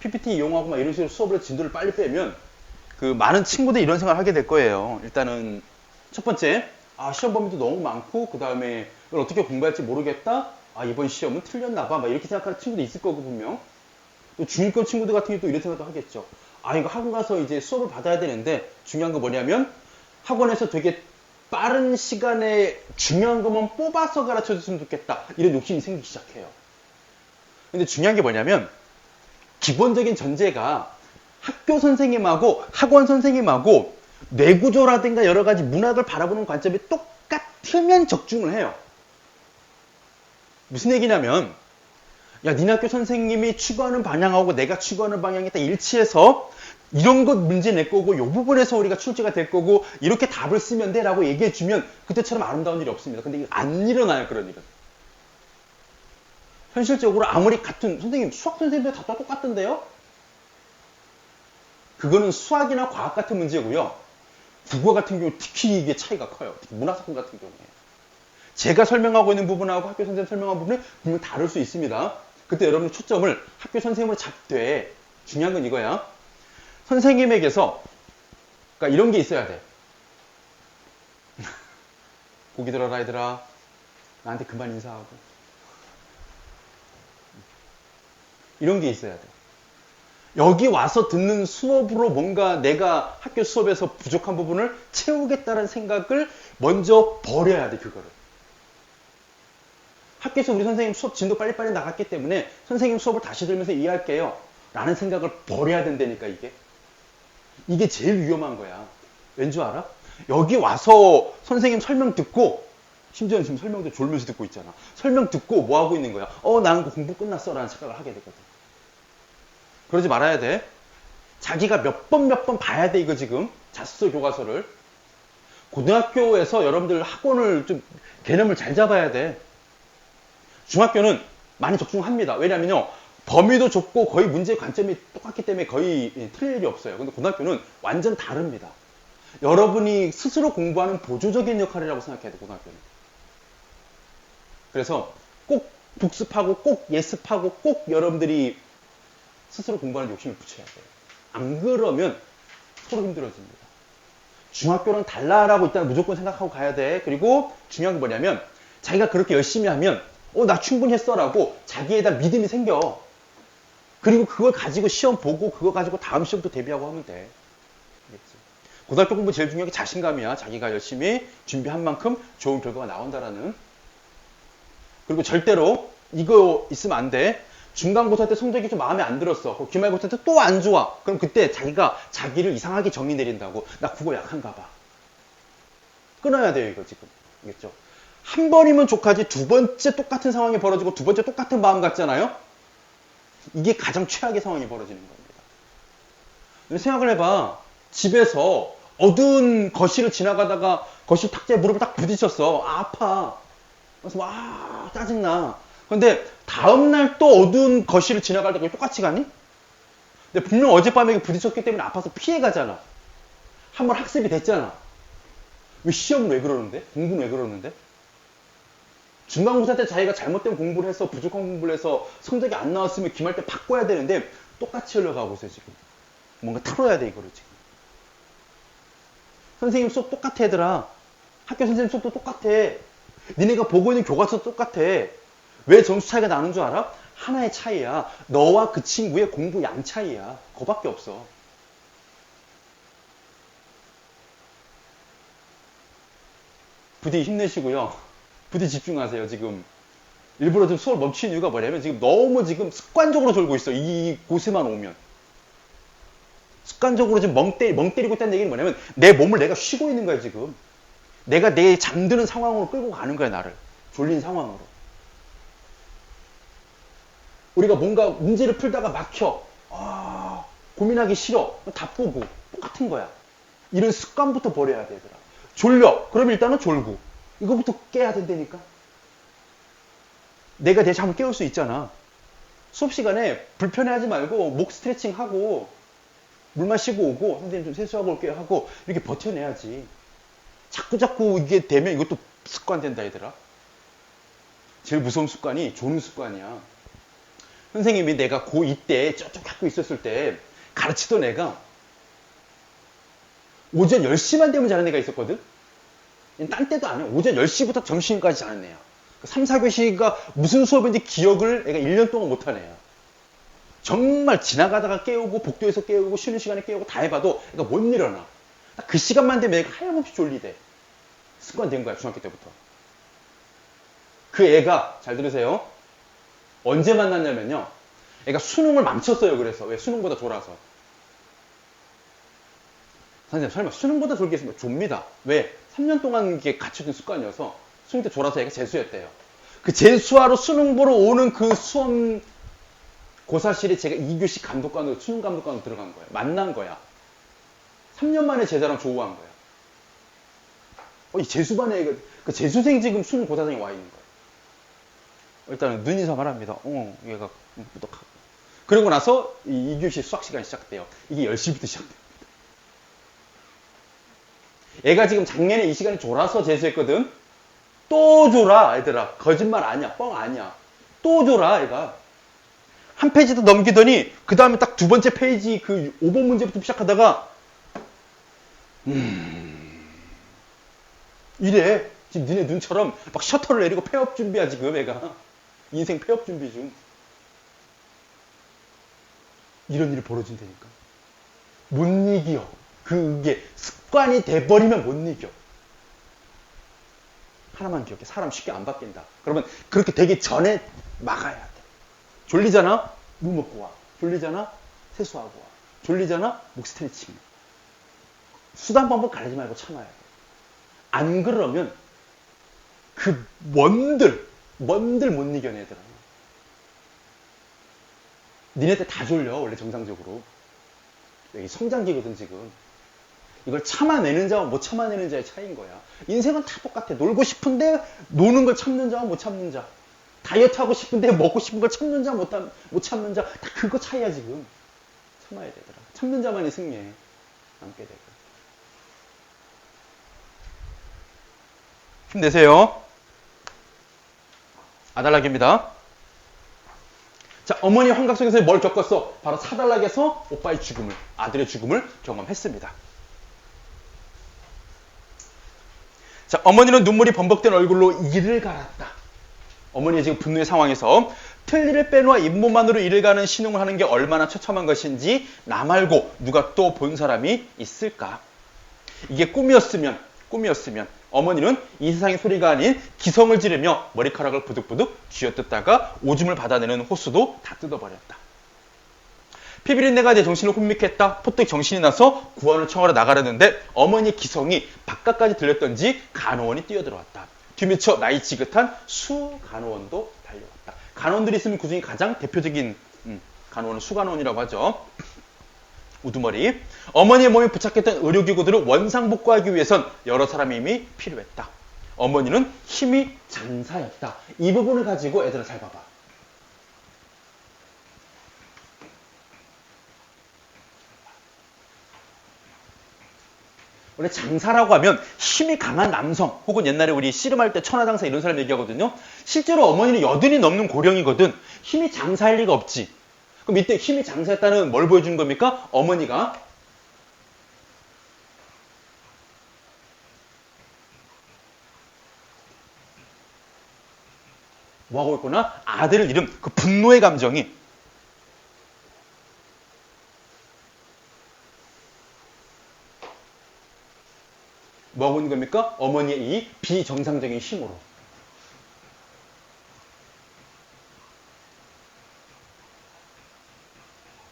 PPT 이용하고 막 이런 식으로 수업을 진도를 빨리 빼면 그 많은 친구들이 이런 생각을 하게 될 거예요. 일단은 첫 번째, 시험 범위도 너무 많고 그 다음에 이걸 어떻게 공부할지 모르겠다. 이번 시험은 틀렸나 봐. 막 이렇게 생각하는 친구도 있을 거고 분명. 또 중위권 친구들 같은 경우도 이런 생각도 하겠죠. 이거 학원 가서 이제 수업을 받아야 되는데 중요한 거 뭐냐면 학원에서 되게 빠른 시간에 중요한 것만 뽑아서 가르쳐 줬으면 좋겠다. 이런 욕심이 생기기 시작해요. 근데 중요한 게 뭐냐면 기본적인 전제가 학교 선생님하고 학원 선생님하고 뇌구조라든가 여러 가지 문학을 바라보는 관점이 똑같으면 적중을 해요. 무슨 얘기냐면 니네 학교 선생님이 추구하는 방향하고 내가 추구하는 방향이 딱 일치해서 이런 것 문제 낼 거고 이 부분에서 우리가 출제가 될 거고 이렇게 답을 쓰면 돼 라고 얘기해 주면 그때처럼 아름다운 일이 없습니다. 근데 안 일어나요. 그런 일은. 현실적으로 아무리 같은 선생님 수학 선생님들 다 똑같던데요. 그거는 수학이나 과학 같은 문제고요. 국어 같은 경우 특히 이게 차이가 커요. 특히 문화사건 같은 경우에. 제가 설명하고 있는 부분하고 학교 선생님 설명하는 부분이 분명 다를 수 있습니다. 그때 여러분 초점을 학교 선생님으로 잡되 중요한 건 이거야. 선생님에게서 그러니까 이런 게 있어야 돼. 고기 들어라 얘들아. 나한테 그만 인사하고. 이런 게 있어야 돼. 여기 와서 듣는 수업으로 뭔가 내가 학교 수업에서 부족한 부분을 채우겠다는 생각을 먼저 버려야 돼. 그거를. 학교에서 우리 선생님 수업 진도 빨리빨리 나갔기 때문에 선생님 수업을 다시 들으면서 이해할게요. 라는 생각을 버려야 된다니까 이게. 이게 제일 위험한 거야. 왠 줄 알아? 여기 와서 선생님 설명 듣고 심지어는 지금 설명도 졸면서 듣고 있잖아. 설명 듣고 뭐 하고 있는 거야? 나는 공부 끝났어 라는 생각을 하게 되거든. 그러지 말아야 돼. 자기가 몇 번 봐야 돼 이거 지금. 자습서 교과서를. 고등학교에서 여러분들 학원을 좀 개념을 잘 잡아야 돼. 중학교는 많이 적중합니다. 왜냐면요. 범위도 좁고 거의 문제 관점이 똑같기 때문에 거의 틀릴 일이 없어요. 근데 고등학교는 완전 다릅니다. 여러분이 스스로 공부하는 보조적인 역할이라고 생각해야 돼요, 고등학교는. 그래서 꼭 복습하고 꼭 예습하고 꼭 여러분들이 스스로 공부하는 욕심을 붙여야 돼요. 안 그러면 서로 힘들어집니다. 중학교랑 달라라고 일단 무조건 생각하고 가야 돼. 그리고 중요한 게 뭐냐면 자기가 그렇게 열심히 하면 나 충분히 했어라고 자기에다 믿음이 생겨. 그리고 그걸 가지고 시험 보고 그거 가지고 다음 시험도 대비하고 하면 돼. 알겠지? 고등학교 공부 제일 중요한 게 자신감이야. 자기가 열심히 준비한 만큼 좋은 결과가 나온다라는. 그리고 절대로 이거 있으면 안 돼. 중간고사 때 성적이 좀 마음에 안 들었어. 기말고사 때 또 안 좋아. 그럼 그때 자기가 자기를 이상하게 정의 내린다고. 나 국어 약한가 봐. 끊어야 돼요, 이거 지금. 알겠죠? 한 번이면 족하지 두 번째 똑같은 상황이 벌어지고 두 번째 똑같은 마음 같잖아요? 이게 가장 최악의 상황이 벌어지는 겁니다. 생각을 해봐. 집에서 어두운 거실을 지나가다가 거실 탁자에 무릎을 딱 부딪혔어. 아파. 그래서 막 짜증나. 근데 다음날 또 어두운 거실을 지나갈 때 똑같이 가니? 근데 분명 어젯밤에 부딪혔기 때문에 아파서 피해가잖아. 한번 학습이 됐잖아. 왜 시험은 왜 그러는데? 공부는 왜 그러는데? 중간고사 때 자기가 잘못된 공부를 해서 부족한 공부를 해서 성적이 안 나왔으면 기말 때 바꿔야 되는데 똑같이 흘러가고 있어요, 지금. 뭔가 틀어야 돼, 이거를 지금. 선생님 수업 똑같아, 얘들아. 학교 선생님 수업도 똑같아. 니네가 보고 있는 교과서 똑같아. 왜 점수 차이가 나는 줄 알아? 하나의 차이야. 너와 그 친구의 공부 양 차이야. 그거밖에 없어. 부디 힘내시고요. 부디 집중하세요, 지금. 일부러 좀 수업 멈추는 이유가 뭐냐면 지금 너무 지금 습관적으로 졸고 있어. 이곳에만 오면. 습관적으로 지금 멍 때리고 있다는 얘기는 뭐냐면 내 몸을 내가 쉬고 있는 거야, 지금. 내가 내 잠드는 상황으로 끌고 가는 거야, 나를. 졸린 상황으로. 우리가 뭔가 문제를 풀다가 막혀. 고민하기 싫어. 답보고. 똑같은 거야. 이런 습관부터 버려야 되더라. 졸려. 그럼 일단은 졸고. 이거부터 깨야 된다니까. 내가 내 잠을 깨울 수 있잖아. 수업 시간에 불편해하지 말고 목 스트레칭 하고 물 마시고 오고 선생님 좀 세수하고 올게요 하고 이렇게 버텨내야지. 자꾸 이게 되면 이것도 습관 된다 얘들아. 제일 무서운 습관이 조는 습관이야. 선생님이 내가 고2 때 저쪽 학교 있었을 때 가르치던 애가 오전 10시만 되면 자는 애가 있었거든. 딴 때도 아니야. 오전 10시부터 점심까지 자는 애야. 3, 4교시가 무슨 수업인지 기억을 애가 1년 동안 못한 애야. 정말 지나가다가 깨우고 복도에서 깨우고 쉬는 시간에 깨우고 다 해봐도 애가 못 일어나. 그 시간만 되면 애가 하염없이 졸리대. 습관된 거야, 중학교 때부터. 그 애가 잘 들으세요. 언제 만났냐면요. 애가 수능을 망쳤어요. 그래서 왜 수능보다 졸아서. 선생님 설마 수능보다 졸겠으면 좁니다. 왜? 3년 동안 이게 갖춰진 습관이어서 수능 때 졸아서 애가 재수했대요. 그 재수하러 수능 보러 오는 그 수험 고사실에 제가 2교시 감독관으로 수능 감독관으로 들어간 거예요. 만난 거야. 3년 만에 제자랑 조우한 거야. 이 재수반에 그 재수생 지금 수능 고사생이 와 있는 거예요. 일단은 눈인사 말합니다. 얘가 무덕하고. 그러고 나서 이 2교시 수학 시간이 시작돼요. 이게 10시부터 시작돼요. 얘가 지금 작년에 이 시간에 졸아서 재수했거든. 또 졸아, 얘들아. 거짓말 아니야. 뻥 아니야. 또 졸아, 얘가. 한 페이지 더 넘기더니 그 다음에 딱 두 번째 페이지 그 5번 문제부터 시작하다가 이래. 지금 니네 눈처럼 막 셔터를 내리고 폐업 준비야 지금 애가. 인생 폐업 준비 중. 이런 일이 벌어진다니까. 못 이겨. 그게 습관이 돼버리면 못 이겨. 하나만 기억해. 사람 쉽게 안 바뀐다. 그러면 그렇게 되기 전에 막아야 돼. 졸리잖아? 물 먹고 와. 졸리잖아? 세수하고 와. 졸리잖아? 목 스트레칭. 수단 방법 가리지 말고 참아야 돼. 안 그러면 그 뭔들 못 이겨내더라. 니네들 다 졸려. 원래 정상적으로. 여기 성장기거든 지금. 이걸 참아내는 자와 못 참아내는 자의 차이인 거야. 인생은 다 똑같아. 놀고 싶은데 노는 걸 참는 자와 못 참는 자. 다이어트 하고 싶은데 먹고 싶은 걸 참는 자, 못 참는 자, 다 그거 차이야, 지금. 참아야 되더라. 참는 자만이 승리해. 남게 되고. 힘내세요. 아달락입니다. 자, 어머니 환각 속에서 뭘 겪었어? 바로 사달락에서 오빠의 죽음을, 아들의 죽음을 경험했습니다. 자, 어머니는 눈물이 범벅된 얼굴로 이를 갈았다. 어머니의 지금 분노의 상황에서 틀니를 빼놓아 잇몸만으로 이를 가는 신용을 하는 게 얼마나 처참한 것인지 나 말고 누가 또 본 사람이 있을까? 이게 꿈이었으면 어머니는 이 세상의 소리가 아닌 기성을 지르며 머리카락을 부득부득 쥐어뜯다가 오줌을 받아내는 호수도 다 뜯어버렸다. 피비린내가 내 정신을 혼미했다. 포뜩 정신이 나서 구원을 청하러 나가려는데 어머니의 기성이 바깥까지 들렸던지 간호원이 뛰어들어왔다. 뒤미쳐 나이 지긋한 수 간호원도 달려왔다. 간호원들이 있으면 그중에 가장 대표적인 간호원은 수간호원이라고 하죠. 우두머리. 어머니의 몸에 부착했던 의료기구들을 원상복구하기 위해선 여러 사람의 힘이 필요했다. 어머니는 힘이 장사였다. 이 부분을 가지고 애들을 잘 봐봐. 원래 장사라고 하면 힘이 강한 남성, 혹은 옛날에 우리 씨름할 때 천하장사 이런 사람 얘기하거든요. 실제로 어머니는 여든이 넘는 고령이거든. 힘이 장사할 리가 없지. 그럼 이때 힘이 장사했다는 뭘 보여주는 겁니까? 어머니가 뭐하고 있구나? 아들을 잃은 그 분노의 감정이 뭐하고 있는 겁니까? 어머니의 이 비정상적인 힘으로.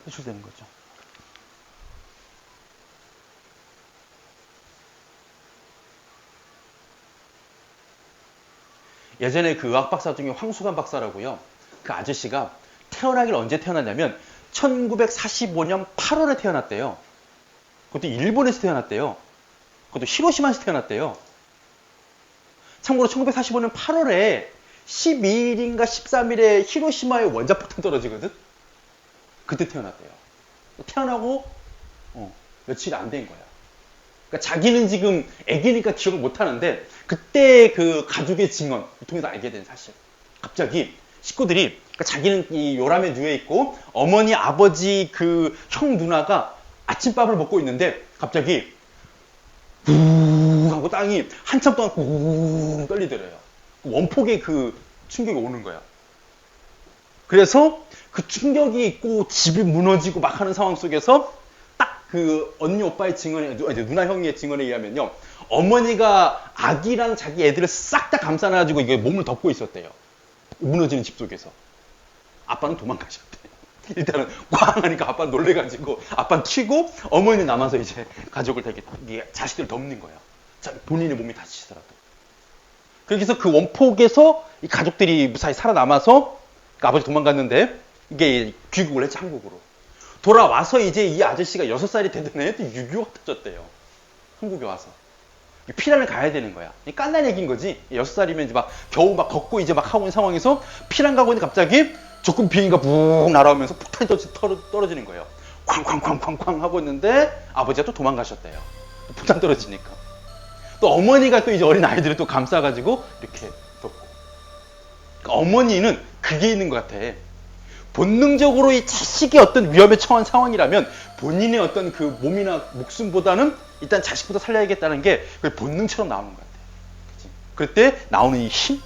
표출되는 거죠. 예전에 그 의학 박사 중에 황수관 박사라고요. 그 아저씨가 태어나길 언제 태어났냐면 1945년 8월에 태어났대요. 그것도 일본에서 태어났대요. 그것도 히로시마에서 태어났대요. 참고로 1945년 8월에 12일인가 13일에 히로시마에 원자폭탄 떨어지거든? 그때 태어났대요. 태어나고 며칠 안 된 거야. 그러니까 자기는 지금 애기니까 기억을 못 하는데 그때 그 가족의 증언을 통해서 알게 된 사실. 갑자기 식구들이 그러니까 자기는 이 요람에 누워 있고 어머니, 아버지, 그 형, 누나가 아침밥을 먹고 있는데 갑자기 우 하고 땅이 한참 동안 우 떨리더래요. 원폭의 그 충격이 오는 거야. 그래서 그 충격이 있고 집이 무너지고 막 하는 상황 속에서 딱 그 언니 오빠의 증언에, 누나 형의 증언에 의하면요. 어머니가 아기랑 자기 애들을 싹 다 감싸놔가지고 이게 몸을 덮고 있었대요. 무너지는 집 속에서. 아빠는 도망가셨대. 일단은 꽝 하니까 아빠는 놀래가지고 아빠는 튀고 어머니는 남아서 이제 가족을 되게 자식들을 덮는 거야. 본인의 몸이 다치시더라도. 그렇게 해서 그 원폭에서 이 가족들이 무사히 살아남아서 그 아버지 도망갔는데 이게 귀국을 했지, 한국으로. 돌아와서 이제 이 아저씨가 6살이 되던 애 또 6.25가 터졌대요. 한국에 와서. 피란을 가야 되는 거야. 깐난 얘기인 거지. 6살이면 이제 막 겨우 막 걷고 이제 막 하고 있는 상황에서 피란 가고 있는데 갑자기 조금 비행기가 붕 날아오면서 폭탄이 떨어지는 거예요. 쾅쾅쾅쾅쾅 하고 있는데 아버지가 또 도망가셨대요. 또 폭탄 떨어지니까. 또 어머니가 또 이제 어린 아이들을 또 감싸가지고 이렇게 덮고. 그러니까 어머니는 그게 있는 것 같아. 본능적으로 이 자식이 어떤 위험에 처한 상황이라면 본인의 어떤 그 몸이나 목숨보다는 일단 자식보다 살려야겠다는 게 본능처럼 나오는 것 같아. 그치? 그럴 때 나오는 이 힘?